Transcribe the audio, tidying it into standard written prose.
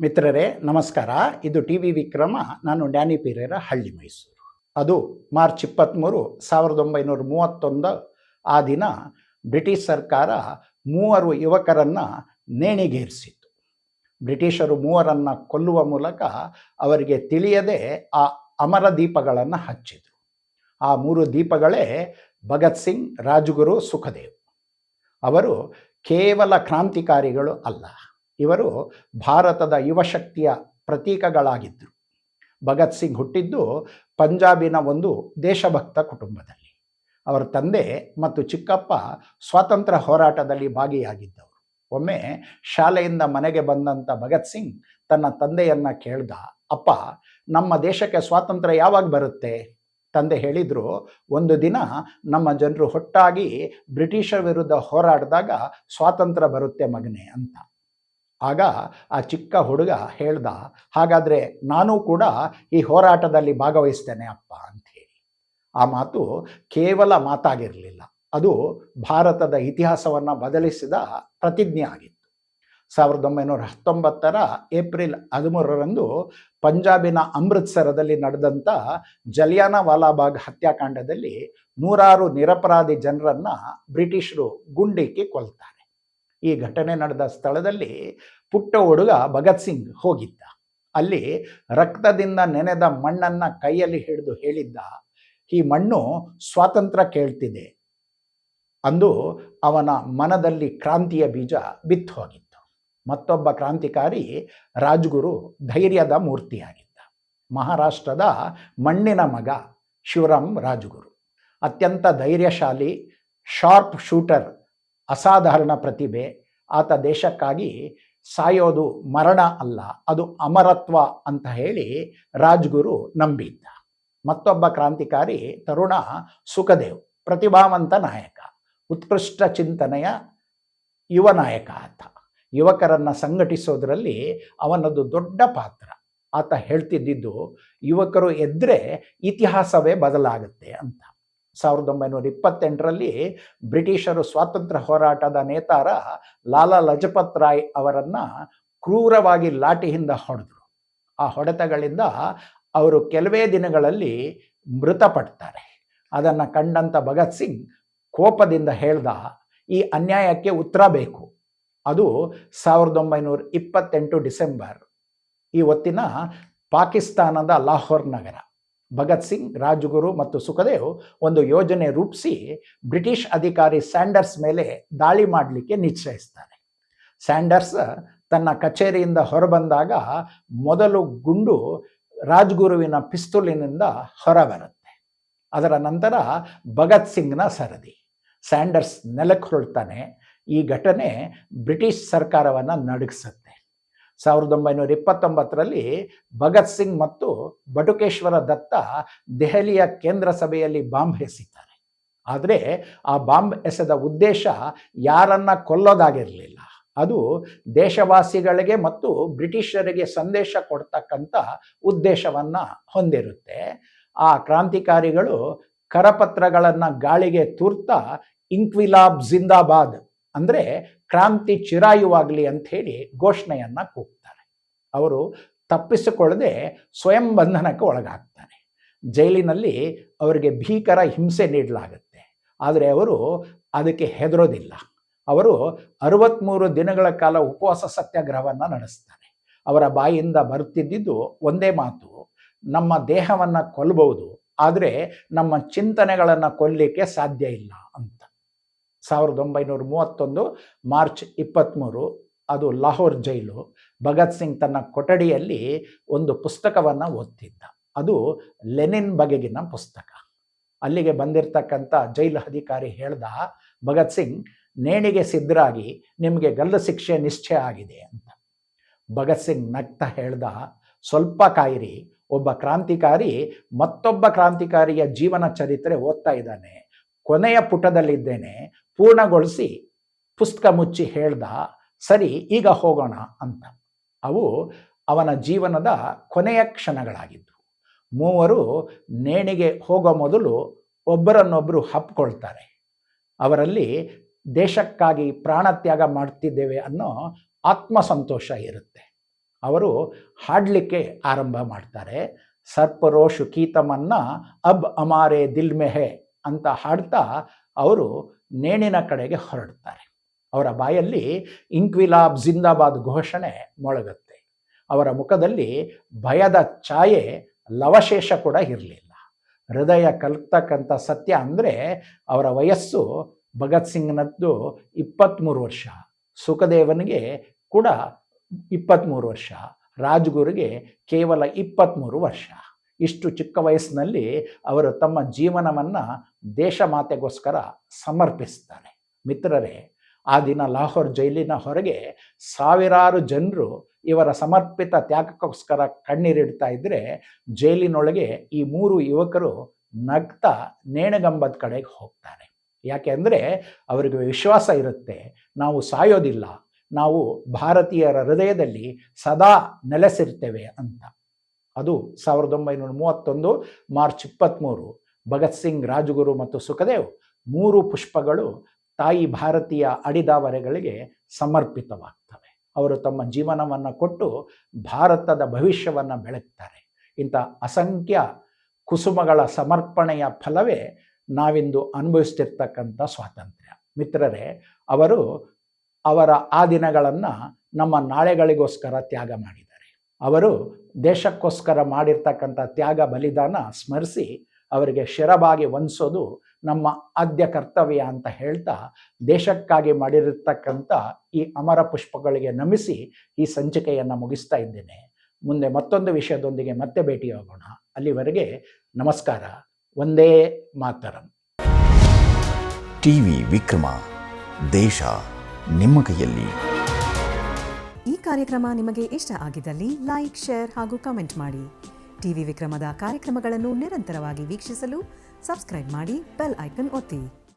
ಮಿತ್ರರೇ ನಮಸ್ಕಾರ. ಇದು ಟಿ ವಿ ವಿಕ್ರಮ. ನಾನು ಡ್ಯಾನಿ ಪೀರೇರ, ಹಳ್ಳಿ ಮೈಸೂರು. ಅದು ಮಾರ್ಚ್ 23, 1931. ಆ ದಿನ ಬ್ರಿಟಿಷ್ ಸರ್ಕಾರ 3 ಯುವಕರನ್ನು ನೇಣಿಗೇರಿಸಿತು. ಬ್ರಿಟಿಷರು 3ರನ್ನು ಕೊಲ್ಲುವ ಮೂಲಕ ಅವರಿಗೆ ತಿಳಿಯದೆ ಆ ಅಮರ ದೀಪಗಳನ್ನು ಹಚ್ಚಿದರು. ಆ 3 ದೀಪಗಳೇ ಭಗತ್ ಸಿಂಗ್, ರಾಜ್ಗುರು, ಸುಖದೇವ್. ಅವರು ಕೇವಲ ಕ್ರಾಂತಿಕಾರಿಗಳು ಅಲ್ಲ, ಇವರು ಭಾರತದ ಯುವಶಕ್ತಿಯ ಪ್ರತೀಕಗಳಾಗಿದ್ದರು. ಭಗತ್ ಸಿಂಗ್ ಹುಟ್ಟಿದ್ದು ಪಂಜಾಬಿನ ಒಂದು ದೇಶಭಕ್ತ ಕುಟುಂಬದಲ್ಲಿ. ಅವರ ತಂದೆ ಮತ್ತು ಚಿಕ್ಕಪ್ಪ ಸ್ವಾತಂತ್ರ್ಯ ಹೋರಾಟದಲ್ಲಿ ಭಾಗಿಯಾಗಿದ್ದವರು. ಒಮ್ಮೆ ಶಾಲೆಯಿಂದ ಮನೆಗೆ ಬಂದಂಥ ಭಗತ್ ಸಿಂಗ್ ತನ್ನ ತಂದೆಯನ್ನು ಕೇಳ್ದ, ಅಪ್ಪ, ನಮ್ಮ ದೇಶಕ್ಕೆ ಸ್ವಾತಂತ್ರ್ಯ ಯಾವಾಗ ಬರುತ್ತೆ? ತಂದೆ ಹೇಳಿದರು, ಒಂದು ದಿನ ನಮ್ಮ ಜನರು ಒಟ್ಟಾಗಿ ಬ್ರಿಟಿಷರ ವಿರುದ್ಧ ಹೋರಾಡಿದಾಗ ಸ್ವಾತಂತ್ರ್ಯ ಬರುತ್ತೆ ಮಗನೇ ಅಂತ. ಆಗ ಆ ಚಿಕ್ಕ ಹುಡುಗ ಹೇಳ್ದ, ಹಾಗಾದರೆ ನಾನೂ ಕೂಡ ಈ ಹೋರಾಟದಲ್ಲಿ ಭಾಗವಹಿಸ್ತೇನೆ ಅಪ್ಪ ಅಂಥೇಳಿ. ಆ ಮಾತು ಕೇವಲ ಮಾತಾಗಿರಲಿಲ್ಲ, ಅದು ಭಾರತದ ಇತಿಹಾಸವನ್ನು ಬದಲಿಸಿದ ಪ್ರತಿಜ್ಞೆ ಆಗಿತ್ತು. 1919 ಏಪ್ರಿಲ್ 13ರಂದು ಪಂಜಾಬಿನ ಅಮೃತ್ಸರದಲ್ಲಿ ನಡೆದಂಥ ಜಲಿಯಾನ ವಾಲಾಬಾಗ್ ಹತ್ಯಾಕಾಂಡದಲ್ಲಿ 100 ನಿರಪರಾಧಿ ಜನರನ್ನು ಬ್ರಿಟಿಷರು ಗುಂಡಿಕ್ಕಿ ಕೊಲ್ತಾರೆ. ಈ ಘಟನೆ ನಡೆದ ಸ್ಥಳದಲ್ಲಿ ಪುಟ್ಟ ಹುಡುಗ ಭಗತ್ ಸಿಂಗ್ ಹೋಗಿದ್ದ. ಅಲ್ಲಿ ರಕ್ತದಿಂದ ನೆನೆದ ಮಣ್ಣನ್ನು ಕೈಯಲ್ಲಿ ಹಿಡಿದು ಹೇಳಿದ್ದ, ಈ ಮಣ್ಣು ಸ್ವಾತಂತ್ರ್ಯ ಕೇಳ್ತಿದೆ. ಅಂದು ಅವನ ಮನದಲ್ಲಿ ಕ್ರಾಂತಿಯ ಬೀಜ ಬಿತ್ತು ಹೋಗಿತ್ತು. ಮತ್ತೊಬ್ಬ ಕ್ರಾಂತಿಕಾರಿ ರಾಜ್ಗುರು ಧೈರ್ಯದ ಮೂರ್ತಿಯಾಗಿದ್ದ. ಮಹಾರಾಷ್ಟ್ರದ ಮಣ್ಣಿನ ಮಗ ಶಿವರಾಮ್ ರಾಜ್ಗುರು ಅತ್ಯಂತ ಧೈರ್ಯಶಾಲಿ, ಶಾರ್ಪ್ ಶೂಟರ್, ಅಸಾಧಾರಣ ಪ್ರತಿಭೆ. ಆತ ದೇಶಕ್ಕಾಗಿ ಸಾಯೋದು ಮರಣ ಅಲ್ಲ, ಅದು ಅಮರತ್ವ ಅಂತ ಹೇಳಿ ರಾಜ್ಗುರು ನಂಬಿದ್ದ. ಮತ್ತೊಬ್ಬ ಕ್ರಾಂತಿಕಾರಿ ತರುಣ ಸುಖದೇವ್, ಪ್ರತಿಭಾವಂತ ನಾಯಕ, ಉತ್ಕೃಷ್ಟ ಚಿಂತನೆಯ ಯುವ ನಾಯಕ. ಆತ ಯುವಕರನ್ನು ಸಂಘಟಿಸೋದ್ರಲ್ಲಿ ಅವನದು ದೊಡ್ಡ ಪಾತ್ರ. ಆತ ಹೇಳ್ತಿದ್ದಿದ್ದು, ಯುವಕರು ಎದ್ದರೆ ಇತಿಹಾಸವೇ ಬದಲಾಗುತ್ತೆ ಅಂತ. 1928ರಲ್ಲಿ ಬ್ರಿಟಿಷರು ಸ್ವಾತಂತ್ರ್ಯ ಹೋರಾಟದ ನೇತಾರ ಲಾಲಾ ಲಜಪತ್ ರಾಯ್ ಅವರನ್ನು ಕ್ರೂರವಾಗಿ ಲಾಠಿಯಿಂದ ಹೊಡೆದರು. ಆ ಹೊಡೆತಗಳಿಂದ ಅವರು ಕೆಲವೇ ದಿನಗಳಲ್ಲಿ ಮೃತಪಡ್ತಾರೆ. ಅದನ್ನು ಕಂಡಂಥ ಭಗತ್ ಸಿಂಗ್ ಕೋಪದಿಂದ ಹೇಳ್ದ, ಈ ಅನ್ಯಾಯಕ್ಕೆ ಉತ್ತರ ಬೇಕು. ಅದು 1928 ಡಿಸೆಂಬರ್. ಈ ಹೊತ್ತಿನ ಪಾಕಿಸ್ತಾನದ ಲಾಹೋರ್ ನಗರ. ಭಗತ್ ಸಿಂಗ್, ರಾಜ್ಗುರು ಮತ್ತು ಸುಖದೇವ್ ಒಂದು ಯೋಜನೆ ರೂಪಿಸಿ ಬ್ರಿಟಿಷ್ ಅಧಿಕಾರಿ ಸ್ಯಾಂಡರ್ಸ್ ಮೇಲೆ ದಾಳಿ ಮಾಡಲಿಕ್ಕೆ ನಿಶ್ಚಯಿಸ್ತಾರೆ. ಸ್ಯಾಂಡರ್ಸ್ ತನ್ನ ಕಚೇರಿಯಿಂದ ಹೊರಬಂದಾಗ ಮೊದಲು ಗುಂಡು ರಾಜ್ಗುರುವಿನ ಪಿಸ್ತೂಲಿನಿಂದ ಹೊರಬರುತ್ತೆ. ಅದರ ನಂತರ ಭಗತ್ ಸಿಂಗ್ನ ಸರದಿ. ಸ್ಯಾಂಡರ್ಸ್ ನೆಲಕ್ಕೆ ಹೊರಳ್ತಾನೆ. ಈ ಘಟನೆ ಬ್ರಿಟಿಷ್ ಸರ್ಕಾರವನ್ನು ನಡುಗಿಸುತ್ತೆ. 1929ರಲ್ಲಿ ಭಗತ್ ಸಿಂಗ್ ಮತ್ತು ಬಟುಕೇಶ್ವರ ದತ್ತ ದೆಹಲಿಯ ಕೇಂದ್ರ ಸಭೆಯಲ್ಲಿ ಬಾಂಬ್ ಎಸೆತಾರೆ. ಆದರೆ ಆ ಬಾಂಬ್ ಎಸೆದ ಉದ್ದೇಶ ಯಾರನ್ನ ಕೊಲ್ಲೋದಾಗಿರಲಿಲ್ಲ, ಅದು ದೇಶವಾಸಿಗಳಿಗೆ ಮತ್ತು ಬ್ರಿಟಿಷರಿಗೆ ಸಂದೇಶ ಕೊಡ್ತಕ್ಕಂಥ ಉದ್ದೇಶವನ್ನು ಹೊಂದಿರುತ್ತೆ. ಆ ಕ್ರಾಂತಿಕಾರಿಗಳು ಕರಪತ್ರಗಳನ್ನು ಗಾಳಿಗೆ ತೂರ್ತಾ ಇಂಕ್ವಿಲಾಬ್ ಜಿಂದಾಬಾದ್ ಅಂದರೆ ಕ್ರಾಂತಿ ಚಿರಾಯುವಾಗಲಿ ಅಂಥೇಳಿ ಘೋಷಣೆಯನ್ನು ಕೂಗ್ತಾರೆ. ಅವರು ತಪ್ಪಿಸಿಕೊಳ್ಳದೆ ಸ್ವಯಂ ಬಂಧನಕ್ಕೆ ಒಳಗಾಗ್ತಾರೆ. ಜೈಲಿನಲ್ಲಿ ಅವರಿಗೆ ಭೀಕರ ಹಿಂಸೆ ನೀಡಲಾಗುತ್ತೆ. ಆದರೆ ಅವರು ಅದಕ್ಕೆ ಹೆದರೋದಿಲ್ಲ. ಅವರು 63 ದಿನಗಳ ಕಾಲ ಉಪವಾಸ ಸತ್ಯಾಗ್ರಹವನ್ನು ನಡೆಸ್ತಾರೆ. ಅವರ ಬಾಯಿಂದ ಬರುತ್ತಿದ್ದಿದ್ದು ಒಂದೇ ಮಾತು, ನಮ್ಮ ದೇಹವನ್ನು ಕೊಲ್ಲಬಹುದು, ಆದರೆ ನಮ್ಮ ಚಿಂತನೆಗಳನ್ನು ಕೊಲ್ಲಲಿಕ್ಕೆ ಸಾಧ್ಯ ಇಲ್ಲ ಅಂತ. 1931 ಮಾರ್ಚ್ 23, ಅದು ಲಾಹೋರ್ ಜೈಲು. ಭಗತ್ ಸಿಂಗ್ ತನ್ನ ಕೊಠಡಿಯಲ್ಲಿ ಒಂದು ಪುಸ್ತಕವನ್ನು ಓದ್ತಿದ್ದ. ಅದು ಲೆನಿನ್ ಬಗೆಗಿನ ಪುಸ್ತಕ. ಅಲ್ಲಿಗೆ ಬಂದಿರತಕ್ಕಂಥ ಜೈಲು ಅಧಿಕಾರಿ ಹೇಳ್ದ, ಭಗತ್ ಸಿಂಗ್, ನೇಣಿಗೆ ಸಿದ್ಧರಾಗಿ, ನಿಮಗೆ ಗಲ್ಲು ಶಿಕ್ಷೆ ನಿಶ್ಚಯ ಆಗಿದೆ ಅಂತ. ಭಗತ್ ಸಿಂಗ್ ನಗ್ತಾ ಹೇಳ್ದ, ಸ್ವಲ್ಪ ಕಾಯಿರಿ, ಒಬ್ಬ ಕ್ರಾಂತಿಕಾರಿ ಮತ್ತೊಬ್ಬ ಕ್ರಾಂತಿಕಾರಿಯ ಜೀವನ ಚರಿತ್ರೆ ಓದ್ತಾ ಇದ್ದಾನೆ, ಕೊನೆಯ ಪುಟದಲ್ಲಿದ್ದೇನೆ, ಪೂರ್ಣಗೊಳಿಸಿ ಪುಸ್ತಕ ಮುಚ್ಚಿ ಹೇಳ್ದ, ಸರಿ ಈಗ ಹೋಗೋಣ ಅಂತ. ಅವು ಅವನ ಜೀವನದ ಕೊನೆಯ ಕ್ಷಣಗಳಾಗಿದ್ದವು. 3 ನೇಣಿಗೆ ಹೋಗೋ ಮೊದಲು ಒಬ್ಬರನ್ನೊಬ್ಬರು ಹಪ್ಕೊಳ್ತಾರೆ. ಅವರಲ್ಲಿ ದೇಶಕ್ಕಾಗಿ ಪ್ರಾಣತ್ಯಾಗ ಮಾಡ್ತಿದ್ದೇವೆ ಅನ್ನೋ ಆತ್ಮಸಂತೋಷ ಇರುತ್ತೆ. ಅವರು ಹಾಡಲಿಕ್ಕೆ ಆರಂಭ ಮಾಡ್ತಾರೆ. ಸರ್ಪರೋಷು ಕೀತಮನ್ನ ಅಬ್ ಅಮಾರೆ ದಿಲ್ ಮೆಹೆ ಅಂತ ಹಾಡ್ತಾ ಅವರು ನೇಣಿನ ಕಡೆಗೆ ಹೊರಡ್ತಾರೆ. ಅವರ ಬಾಯಲ್ಲಿ ಇಂಕ್ವಿಲಾಬ್ ಜಿಂದಾಬಾದ್ ಘೋಷಣೆ ಮೊಳಗುತ್ತೆ. ಅವರ ಮುಖದಲ್ಲಿ ಭಯದ ಛಾಯೆ ಲವಶೇಷ ಕೂಡ ಇರಲಿಲ್ಲ. ಹೃದಯ ಕಲ್ತಕ್ಕಂಥ ಸತ್ಯ ಅಂದರೆ ಅವರ ವಯಸ್ಸು ಭಗತ್ ಸಿಂಗ್ನದ್ದು 23 ವರ್ಷ, ಸುಖದೇವನಿಗೆ ಕೂಡ 23 ವರ್ಷ, ರಾಜ್ಗುರುಗೆ ಕೇವಲ 23 ವರ್ಷ. ಇಷ್ಟು ಚಿಕ್ಕ ವಯಸ್ಸಿನಲ್ಲಿ ಅವರು ತಮ್ಮ ಜೀವನವನ್ನು ದೇಶ ಮಾತೆಗೋಸ್ಕರ ಸಮರ್ಪಿಸ್ತಾರೆ. ಮಿತ್ರರೇ, ಆ ದಿನ ಲಾಹೋರ್ ಜೈಲಿನ ಹೊರಗೆ ಸಾವಿರಾರು ಜನರು ಇವರ ಸಮರ್ಪಿತ ತ್ಯಾಗಕ್ಕೋಸ್ಕರ ಕಣ್ಣೀರಿಡ್ತಾ ಇದ್ದರೆ, ಜೈಲಿನೊಳಗೆ ಈ 3 ಯುವಕರು ನಗ್ತಾ ನೇಣಗಂಬದ ಕಡೆಗೆ ಹೋಗ್ತಾರೆ. ಯಾಕೆ ಅಂದರೆ ಅವರಿಗೆ ವಿಶ್ವಾಸ ಇರುತ್ತೆ, ನಾವು ಸಾಯೋದಿಲ್ಲ, ನಾವು ಭಾರತೀಯರ ಹೃದಯದಲ್ಲಿ ಸದಾ ನೆಲೆಸಿರ್ತೇವೆ ಅಂತ. ಅದು 1931 ಮಾರ್ಚ್ 23 ಭಗತ್ ಸಿಂಗ್, ರಾಜ್ಗುರು ಮತ್ತು ಸುಖದೇವ್ 3 ಪುಷ್ಪಗಳು ತಾಯಿ ಭಾರತೀಯ ಅಡಿದಾವರೆಗಳಿಗೆ ಸಮರ್ಪಿತವಾಗ್ತವೆ. ಅವರು ತಮ್ಮ ಜೀವನವನ್ನು ಕೊಟ್ಟು ಭಾರತದ ಭವಿಷ್ಯವನ್ನು ಬೆಳಗ್ತಾರೆ. ಇಂಥ ಅಸಂಖ್ಯ ಕುಸುಮಗಳ ಸಮರ್ಪಣೆಯ ಫಲವೇ ನಾವಿಂದು ಅನುಭವಿಸ್ತಿರ್ತಕ್ಕಂಥ ಸ್ವಾತಂತ್ರ್ಯ. ಮಿತ್ರರೇ, ಅವರು ಅವರ ಆ ದಿನಗಳನ್ನು ನಮ್ಮ ನಾಳೆಗಳಿಗೋಸ್ಕರ ತ್ಯಾಗ ಮಾಡಿದ್ದಾರೆ. ಅವರು ದೇಶಕ್ಕೋಸ್ಕರ ಮಾಡಿರ್ತಕ್ಕಂಥ ತ್ಯಾಗ ಬಲಿದಾನ ಸ್ಮರಿಸಿ ಅವರಿಗೆ ಶಿರಬಾಗಿ ವಂದಿಸೋದು ನಮ್ಮ ಆದ್ಯ ಕರ್ತವ್ಯ ಅಂತ ಹೇಳ್ತಾ, ದೇಶಕ್ಕಾಗಿ ಮಾಡಿರತಕ್ಕಂಥ ಈ ಅಮರ ಪುಷ್ಪಗಳಿಗೆ ನಮಿಸಿ ಈ ಸಂಚಿಕೆಯನ್ನು ಮುಗಿಸ್ತಾ ಇದ್ದೇನೆ. ಮುಂದೆ ಮತ್ತೊಂದು ವಿಷಯದೊಂದಿಗೆ ಮತ್ತೆ ಭೇಟಿಯಾಗೋಣ. ಅಲ್ಲಿವರೆಗೆ ನಮಸ್ಕಾರ. ವಂದೇ ಮಾತರಂ. ಟಿವಿ ವಿಕ್ರಮ, ದೇಶ ನಿಮ್ಮ ಕೈಯಲ್ಲಿ. ಈ ಕಾರ್ಯಕ್ರಮ ನಿಮಗೆ ಇಷ್ಟ ಆಗಿದ್ದಲ್ಲಿ ಲೈಕ್, ಶೇರ್ ಹಾಗೂ ಕಮೆಂಟ್ ಮಾಡಿ. ಟಿವಿ ವಿಕ್ರಮದ ಕಾರ್ಯಕ್ರಮಗಳನ್ನು ನಿರಂತರವಾಗಿ ವೀಕ್ಷಿಸಲು ಸಬ್ಸ್ಕ್ರೈಬ್ ಮಾಡಿ, ಬೆಲ್ ಐಕನ್ ಒತ್ತಿ.